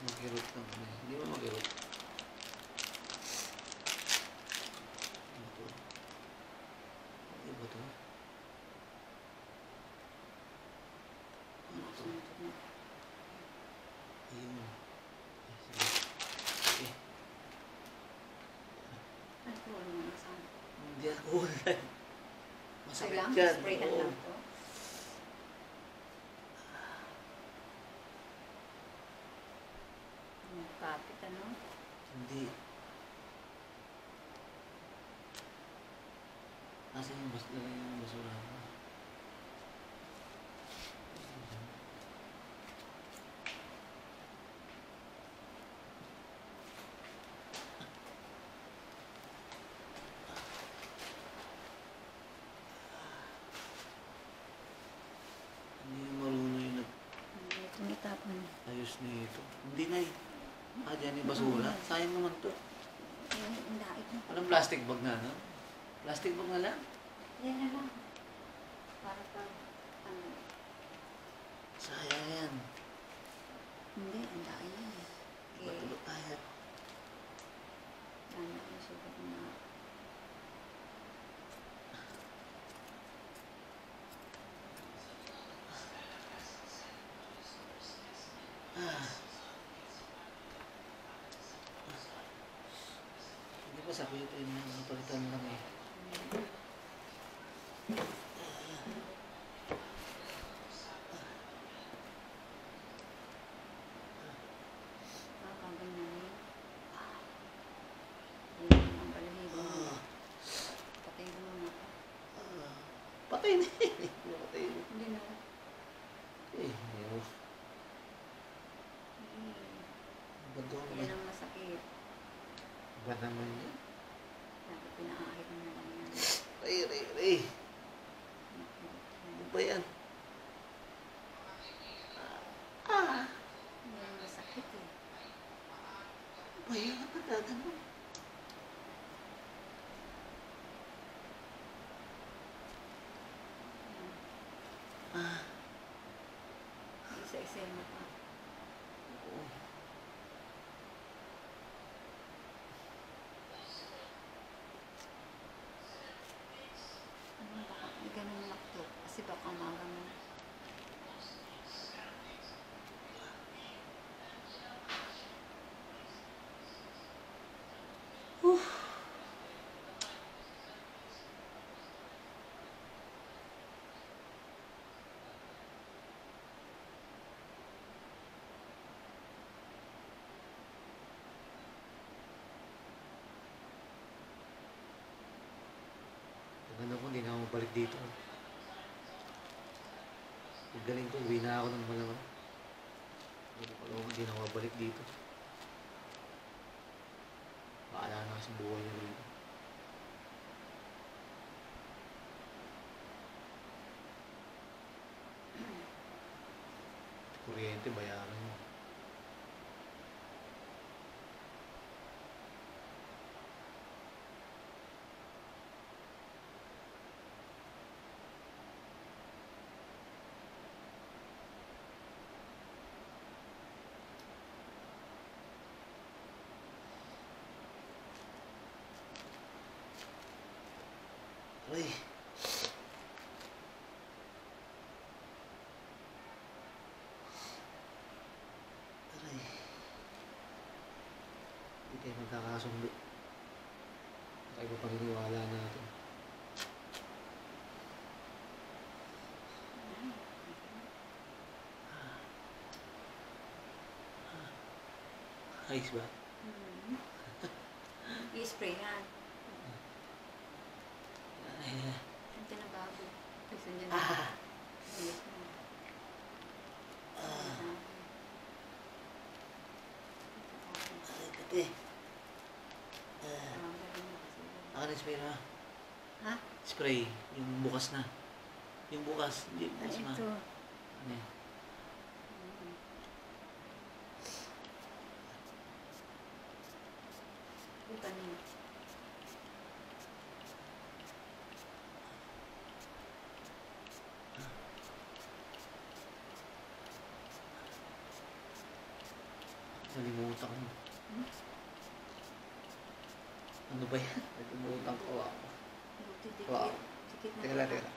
Makirot lang kami. Hindi mo makirot. Ano to? Ano ba to? Ano to? Ayun. Sige. Sige. Alcohol mo na saan? Hindi alcohol. Masakit Lang, yan. sprayhan Oo. lang to. Kapit ano? Hindi. Nasaan yung basura mo? Hindi yung marunong yung Hindi, tumitapon. ayos nito. Hindi na eh. Ah, dyan yung basura. Sayang naman to. Yung dait mo. Anong plastic bag na, no? Plastic bag na lang? Yan na lang. Para pag, ano, Sayang yan. hindi, ang dait yan. Okay. Ba't tayo? Sana ang sugat na. Ah. Hindi pa sakit eh. Napalitan lang eh. Ganyan yun. Yan ang balahibo mo. Patay mo na. Patay na eh. Patay na. Hindi na. Eh, ayun. Ba't doon Yan ang masakit. Ba't naman yun? Dapat pinaahit mo na lang yan. Ray. Ano ba yan? Ah! Yan ang masakit eh. Ano ba yan? Ano ba gagawin? Ah! Isa-isa mo pa. Oo. Ano baka may ganun lakto. Kasi baka umaga mo. Ganda ko, hindi na ako mabalik dito. Galing ko, uwi na ako ng malamang. Hindi na ako mabalik dito. Baala na sa buhay niya dito. Kuryente, bayaran mo. Ay. Aray. Hindi tayo magkakasundo. Tayo pa paniniwala natin. Ayos ba? I-spray yan. Ay. Ang tinabago. Kasi dyan na. Ah. Bilis mo. Ay, kate. Akan na spray na. Ha? Spray. Yung bukas na. Yung bukas. Hindi Ah, bukas ma. ito. Ano yan? Ito kanina. Nalimutan ko. Hmm? Ano ba yan? Nalimutan ko ako. Buti dikit. Wow. Dikit na. Teka lang, teka lang.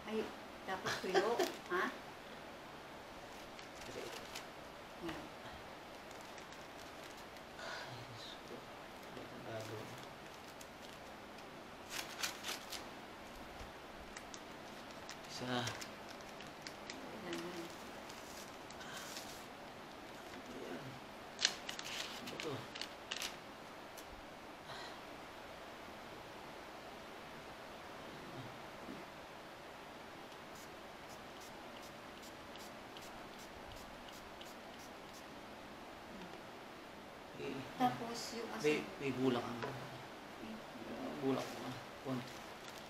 Ay, dapat tuyo. Ha? Yan. Ay, Diyos ko. Ano ang gagawin? Isa. Yan, yan. Ayan. Ano ba to? Eh, Tapos yung may, asin. may bulak ang bulak ko na. Konti.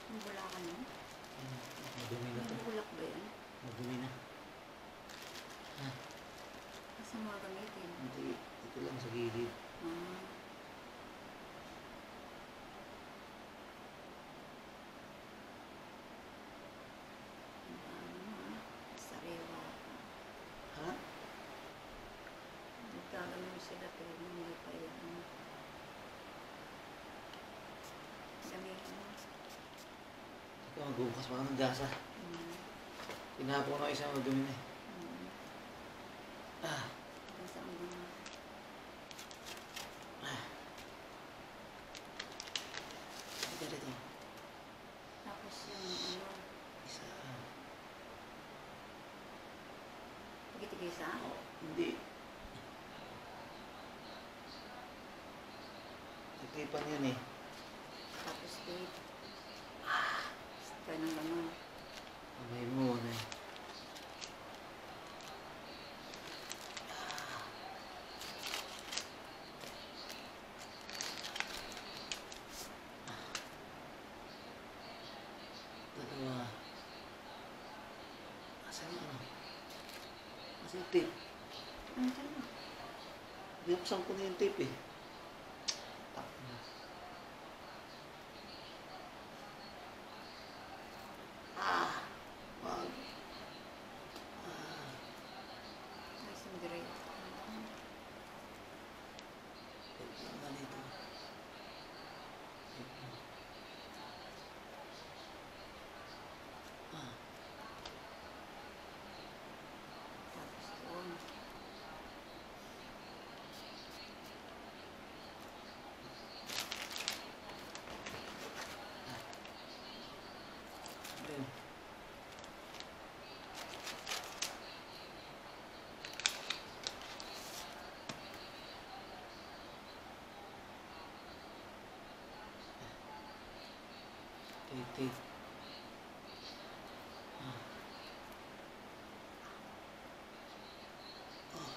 Yung bulakan mo. Madumi na to. May bulak ba yan? Madumi na. Kasi mga gamitin. Hindi. Ito lang sa gilid. Ah. Sariwa. Ha? Nagkaganon sila pero hindi pa yan. Gamitin mo. Ito, magbubukas pa ng gasa. Hmm. Tinapon ko isang madumi na eh. Hmm. Ah. Hanggang saan ba? Ito dito. Tapos yung ano, Isa. tigisa? Oh, hindi. Titipan yan eh. Tapos tape. Kaya ng ano. Kamay mo na eh. Dalawa. Asan yung ano? Asan yung tape? Ano tayo? Binuksan ko na yung tape eh. Tak na. Ah! Wag. Ah. Ay, sandiri. Tape lang na dito. Tape lang. Ah. Tapos doon. Ayun. Tape. Ah. Ah.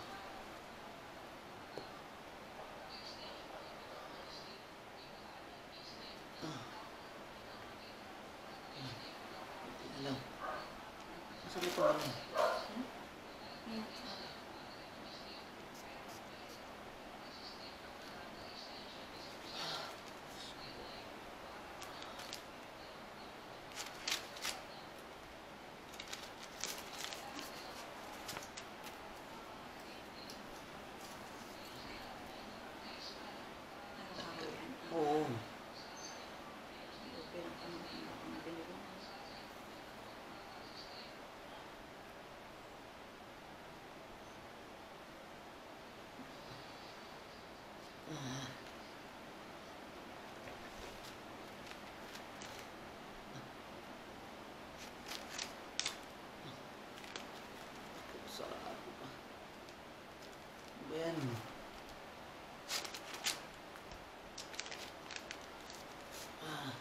Ah. Hindi na lang. Nasaan ito ano? Ayan. Ano yan? Oo. Okay lang kung mabili mo. Ah. Sarado pa. Ano ba yan? Ah.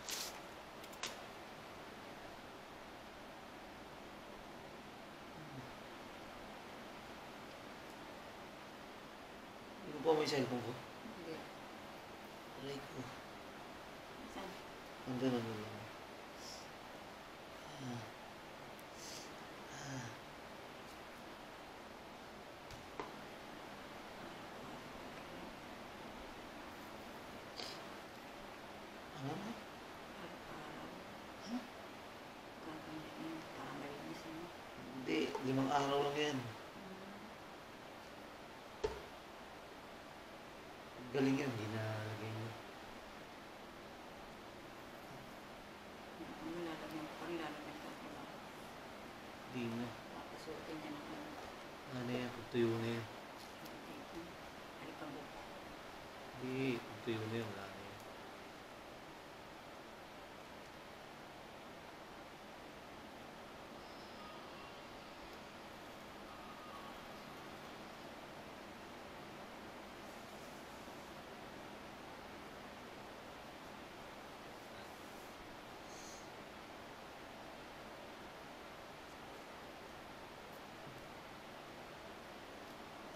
Hindi ko pa may cellphone ko. Hindi. Aray ko. Saan? Nandun, nandun lang. Ah. Ah. Ano na? Araw-araw. Ano? Gagamit mo yun para malinis mo. Hindi, 5 araw lang yan. Galing yan, hindi nalagay niya. Ang lalagyan ko, pang lalagyan ko ko lang. Hindi na. Papasukin niya ng ano. Ano yan, pag tuyo na yan. Dito. Alikabok. Hindi, pag tuyo na yan, wala na yan.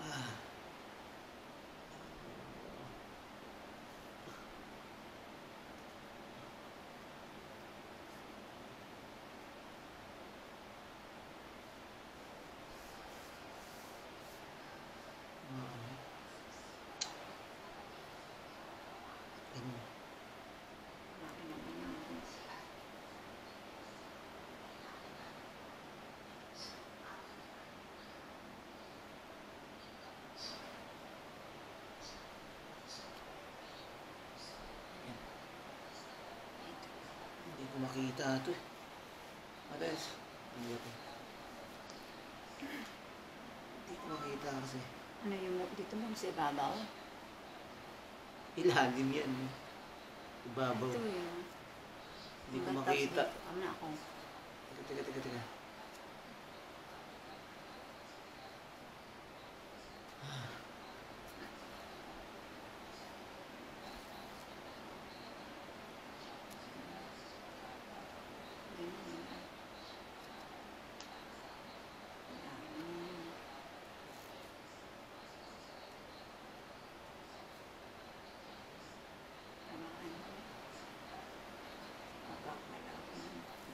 Ah. Ano? Laki naman yun. Hindi ko makita ito eh. Ares. Ano ba ito? Hindi ko makita kasi. Ano yung dito mo sa ibabaw? Ilalim yan. Ibabaw. Ito yun. Hindi ko makita. Ano na ako? Teka. Ganyan. Ganyan. Tamaan. Pagkakalaman.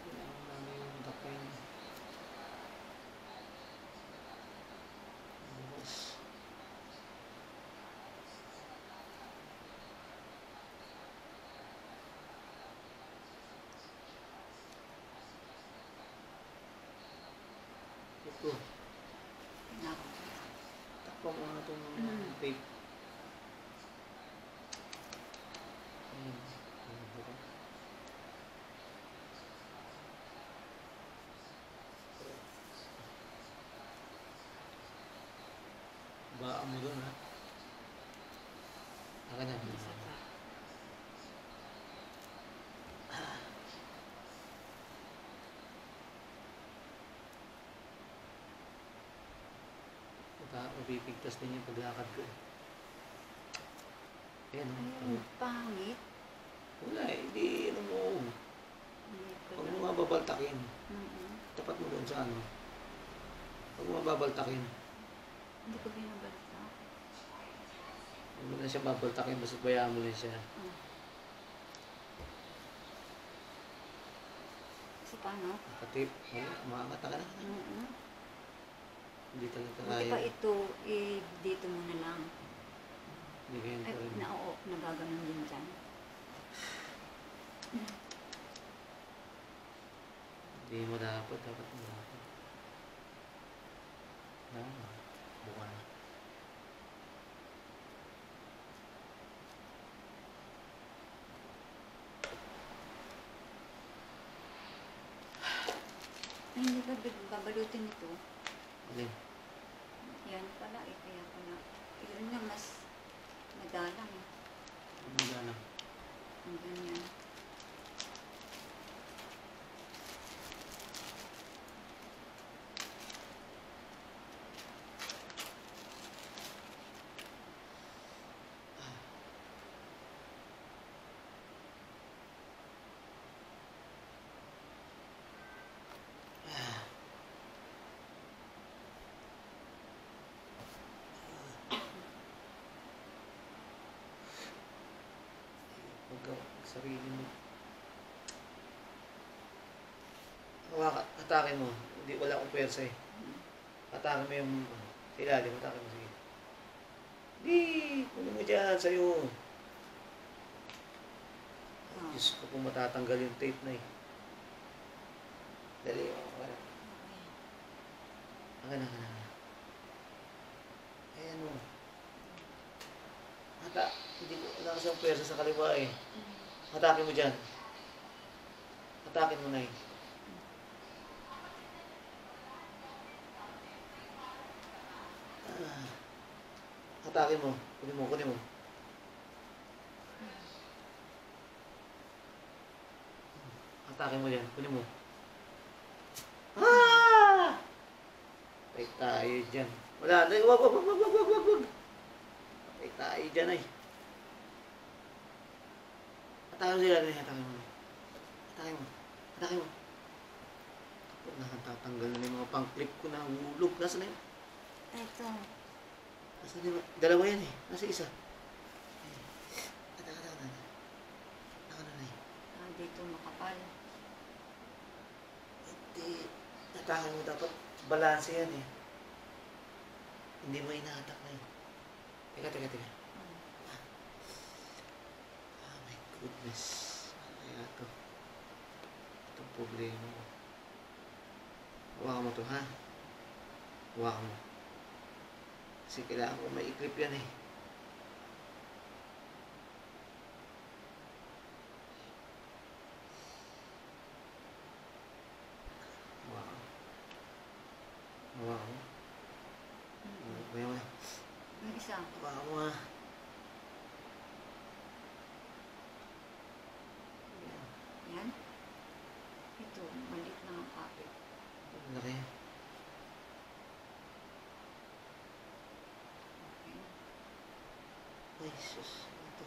Ang dami yung takay. Bukas. Ito. Nako. Takpan mo nga itong tape. Ayan. Ayan, buka. Baka mo doon ha. Akin na. Isa pa. Mapipigtas din yung paglakad ko. Ayan o. Ayun, pangit. Wala eh. Hindi ano mo. Hindi ko Huwag mo lang. nga babaltakin. Mm-mm. Tapat mo doon sa ano. Huwag mo nga babaltakin. Hindi ko binabalta. Huwag mo na siya babaltakin. Basta bayaan mo lang siya. Oh. Kasi paano? Nakatip. Wala. Umaangat na ka na. Mm-mm. Hindi talaga Buti kaya. pa ito, dito mo na lang. Hindi ganyan Ay, pa rin. oo, nagaganon din dyan. Hindi mo dapat. Dapat mo dapat. Buka na. Ay, hindi ba babalutin ito? Alin? Yan pala, kaya pala. Yun nga, mas madalang. Ano na lang? Ang ganyan. Sarili mo. Atakin mo. Hindi, wala akong pwersa eh. Atakin mo yung sa ilalim. Atakin mo, sige. Hindi! Kunin mo dyan, sa'yo. Ah. Diyos ko kung matatanggal yung tape na eh. Dali, wala. Akin. Ayan o. Ata. Hindi ko, wala kasi ang pwersa sa kaliwa eh. Hatakin mo dyan. Hatakin mo na eh. Hatakin mo. Kunin mo, kunin mo. Hatakin mo dyan, kunin mo. Ah! Patay tayo dyan. Wala, wag, wag, wag, wag, wag, wag, wag, wag. Patay tayo dyan ay. Hatakin mo sila, hatakin mo. Hatakin mo, hatakin mo. Huwag na tatanggal na yung mga pang-clip ko na hulog. Nasaan na yun? Ito. Nasaan na yun? Dalawa yan eh. Nasa isa. Hatakin na eh. Dito makapal. Hindi. Hatakin mo dapat. Balanse yan eh. Hindi mo inahatak na yun. Teka. Ah, my goodness. Ano kaya ito? Itong problema mo. Hawakan mo to, ha? Hawakan mo. Kasi kailangan ko may i-clip yan eh. Hawakan mo. Hawakan mo. Hawakan mo. Yung isa. Hawakan mo, ha? Yan. Ito, maliit na ang kapit. Ang laki. Okay. Ay, sus. Ito.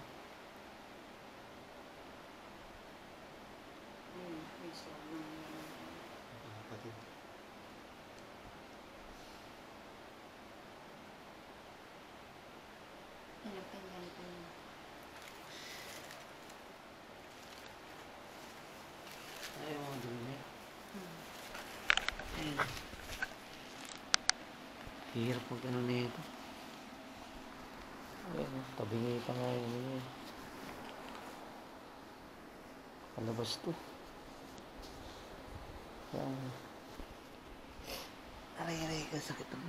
Ayun, may sobrang Kapatid. ganyan. Ayaw mo dumi. Ayun. Hirap pag ano na ito. Ayun, tabingi pa nga yun. Palabas to. Aray, kasakit ang